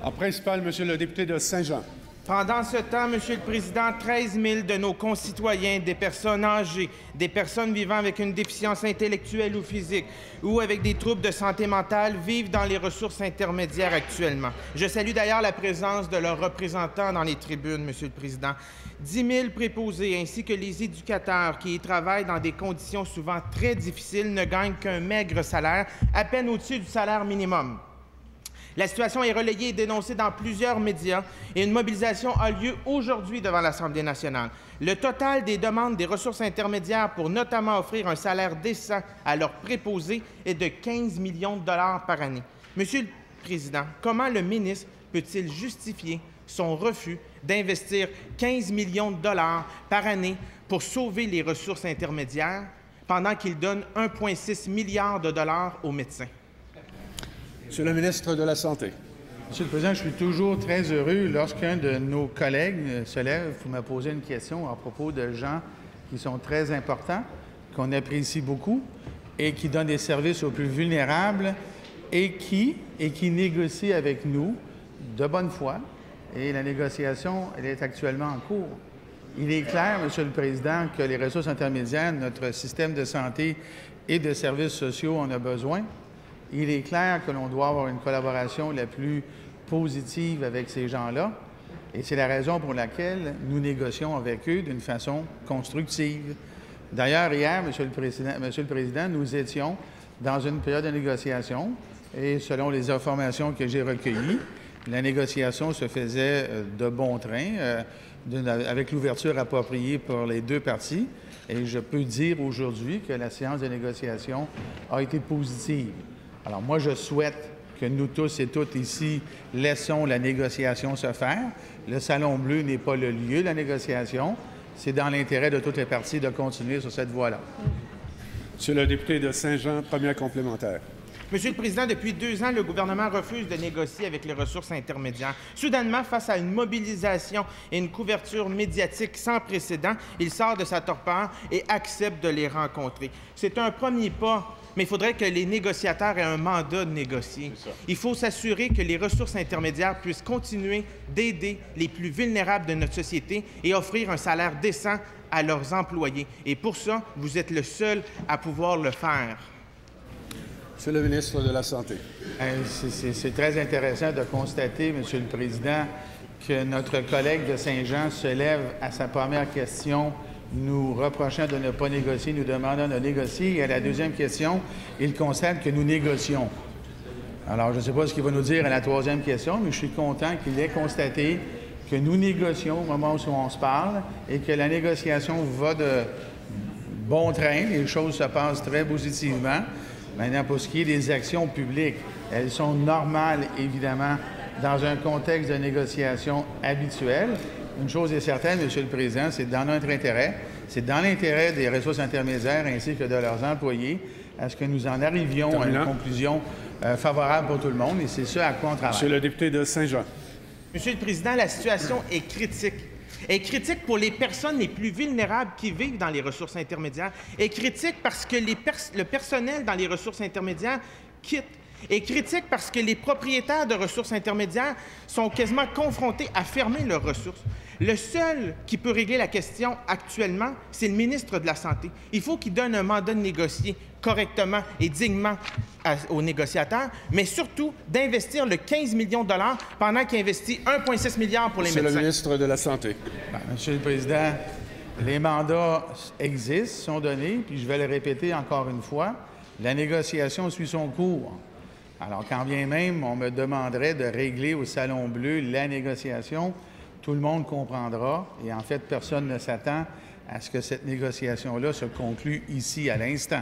En principal, Monsieur le député de Saint-Jean. Pendant ce temps, Monsieur le Président, 13 000 de nos concitoyens, des personnes âgées, des personnes vivant avec une déficience intellectuelle ou physique ou avec des troubles de santé mentale vivent dans les ressources intermédiaires actuellement. Je salue d'ailleurs la présence de leurs représentants dans les tribunes, Monsieur le Président. 10 000 préposés ainsi que les éducateurs qui y travaillent dans des conditions souvent très difficiles ne gagnent qu'un maigre salaire, à peine au-dessus du salaire minimum. La situation est relayée et dénoncée dans plusieurs médias et une mobilisation a lieu aujourd'hui devant l'Assemblée nationale. Le total des demandes des ressources intermédiaires pour notamment offrir un salaire décent à leurs préposés est de 15 millions de dollars par année. Monsieur le Président, comment le ministre peut-il justifier son refus d'investir 15 millions de dollars par année pour sauver les ressources intermédiaires pendant qu'il donne 1,6 milliard de dollars aux médecins? Monsieur le ministre de la Santé. Monsieur le Président, je suis toujours très heureux lorsqu'un de nos collègues se lève pour me poser une question à propos de gens qui sont très importants, qu'on apprécie beaucoup et qui donnent des services aux plus vulnérables et qui négocient avec nous de bonne foi. Et la négociation, elle est actuellement en cours. Il est clair, Monsieur le Président, que les ressources intermédiaires, notre système de santé et de services sociaux en a besoin. Il est clair que l'on doit avoir une collaboration la plus positive avec ces gens-là, et c'est la raison pour laquelle nous négocions avec eux d'une façon constructive. D'ailleurs, hier, Monsieur le Président, nous étions dans une période de négociation, et selon les informations que j'ai recueillies, la négociation se faisait de bon train, avec l'ouverture appropriée pour les deux parties, et je peux dire aujourd'hui que la séance de négociation a été positive. Alors moi, je souhaite que nous tous et toutes ici laissons la négociation se faire. Le Salon Bleu n'est pas le lieu de la négociation. C'est dans l'intérêt de toutes les parties de continuer sur cette voie-là. Monsieur le député de Saint-Jean, première complémentaire. Monsieur le Président, depuis 2 ans, le gouvernement refuse de négocier avec les ressources intermédiaires. Soudainement, face à une mobilisation et une couverture médiatique sans précédent, il sort de sa torpeur et accepte de les rencontrer. C'est un premier pas, mais il faudrait que les négociateurs aient un mandat de négocier. Il faut s'assurer que les ressources intermédiaires puissent continuer d'aider les plus vulnérables de notre société et offrir un salaire décent à leurs employés. Et pour ça, vous êtes le seul à pouvoir le faire. Monsieur le ministre de la Santé. C'est très intéressant de constater, Monsieur le Président, que notre collègue de Saint-Jean se lève à sa première question nous reprochant de ne pas négocier, nous demandant de négocier. Et à la deuxième question, il constate que nous négocions. Alors, je ne sais pas ce qu'il va nous dire à la troisième question, mais je suis content qu'il ait constaté que nous négocions au moment où on se parle et que la négociation va de bon train. Les choses se passent très positivement. Maintenant, pour ce qui est des actions publiques, elles sont normales, évidemment, dans un contexte de négociation habituel. Une chose est certaine, Monsieur le Président, c'est dans notre intérêt, c'est dans l'intérêt des ressources intermédiaires ainsi que de leurs employés, à ce que nous en arrivions à une conclusion favorable pour tout le monde, et c'est ce à quoi on travaille. Monsieur le député de Saint-Jean. Monsieur le Président, la situation est critique. Elle est critique pour les personnes les plus vulnérables qui vivent dans les ressources intermédiaires. Elle est critique parce que le personnel dans les ressources intermédiaires quitte. Elle est critique parce que les propriétaires de ressources intermédiaires sont quasiment confrontés à fermer leurs ressources. Le seul qui peut régler la question actuellement, c'est le ministre de la Santé. Il faut qu'il donne un mandat de négocier correctement et dignement aux négociateurs, mais surtout d'investir le 15 millions de dollars pendant qu'il investit 1,6 milliard pour les médecins. Monsieur le ministre de la Santé. Monsieur le Président, les mandats existent, sont donnés, puis je vais le répéter encore une fois, la négociation suit son cours. Alors, quand bien même on me demanderait de régler au Salon Bleu la négociation, tout le monde comprendra, et en fait, personne ne s'attend à ce que cette négociation-là se conclue ici à l'instant.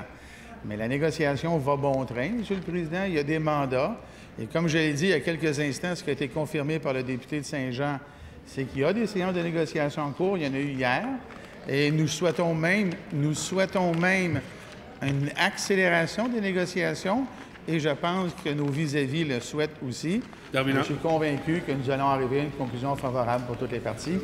Mais la négociation va bon train, Monsieur le Président. Il y a des mandats. Et comme je l'ai dit il y a quelques instants, ce qui a été confirmé par le député de Saint-Jean, c'est qu'il y a des séances de négociation en cours. Il y en a eu hier. Et nous souhaitons même une accélération des négociations. Et je pense que nos vis-à-vis le souhaitent aussi. Je suis convaincu que nous allons arriver à une conclusion favorable pour toutes les parties.